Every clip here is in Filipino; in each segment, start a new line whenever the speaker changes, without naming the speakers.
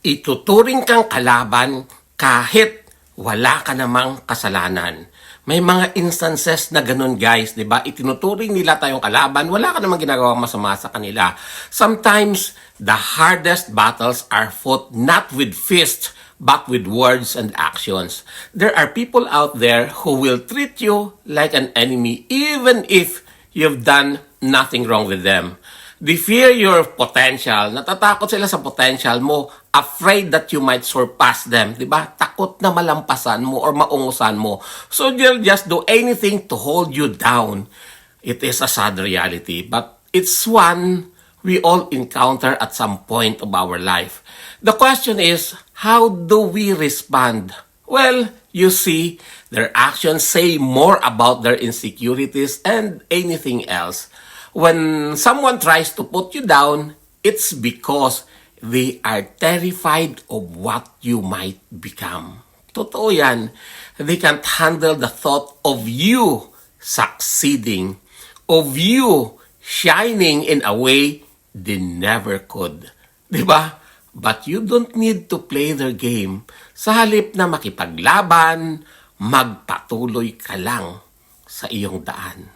ituturing kang kalaban kahit wala ka namang kasalanan. May mga instances na ganun, guys, 'di ba? Itinuturing nila tayong kalaban, wala ka namang ginagawang masama sa kanila. Sometimes the hardest battles are fought not with fists but with words and actions. There are people out there who will treat you like an enemy even if you've done nothing wrong with them. They fear your potential. Natatakot sila sa potential mo. Afraid that you might surpass them. Diba? Takot na malampasan mo or maungusan mo. So they'll just do anything to hold you down. It is a sad reality. But it's one we all encounter at some point of our life. The question is, how do we respond? Well, you see, their actions say more about their insecurities and anything else. When someone tries to put you down, it's because they are terrified of what you might become. Totoo yan. They can't handle the thought of you succeeding, of you shining in a way they never could. Diba? But you don't need to play their game. Sa halip na makipaglaban, magpatuloy ka lang sa iyong daan.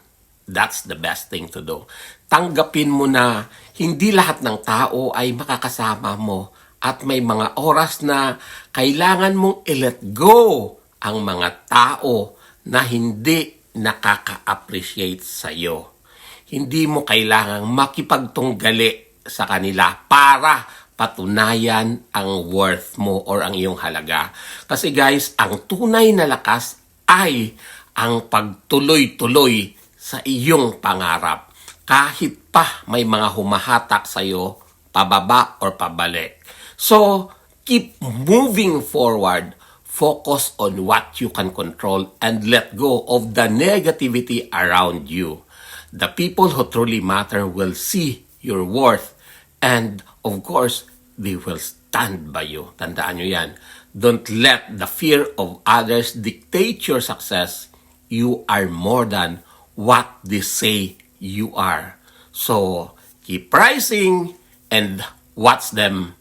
That's the best thing to do. Tanggapin mo na hindi lahat ng tao ay makakasama mo at may mga oras na kailangan mong i-let go ang mga tao na hindi nakaka-appreciate sa iyo. Hindi mo kailangang makipagtunggali sa kanila para patunayan ang worth mo or ang iyong halaga. Kasi guys, ang tunay na lakas ay ang pagtuloy-tuloy sa iyong pangarap. Kahit pa may mga humahatak sa iyo, pababa or pabalik. So, keep moving forward. Focus on what you can control and let go of the negativity around you. The people who truly matter will see your worth and, of course, they will stand by you. Tandaan nyo yan. Don't let the fear of others dictate your success. You are more than what they say you are. So, keep rising and watch them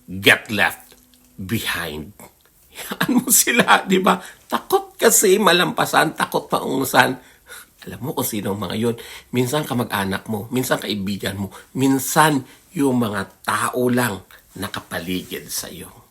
get left behind. Yan mo sila, di ba? Takot kasi malampasan, takot maungusan. Alam mo kung sino ang mga yun. Minsan kamag-anak mo, minsan kaibigan mo, minsan yung mga tao lang nakapaligid sa iyo.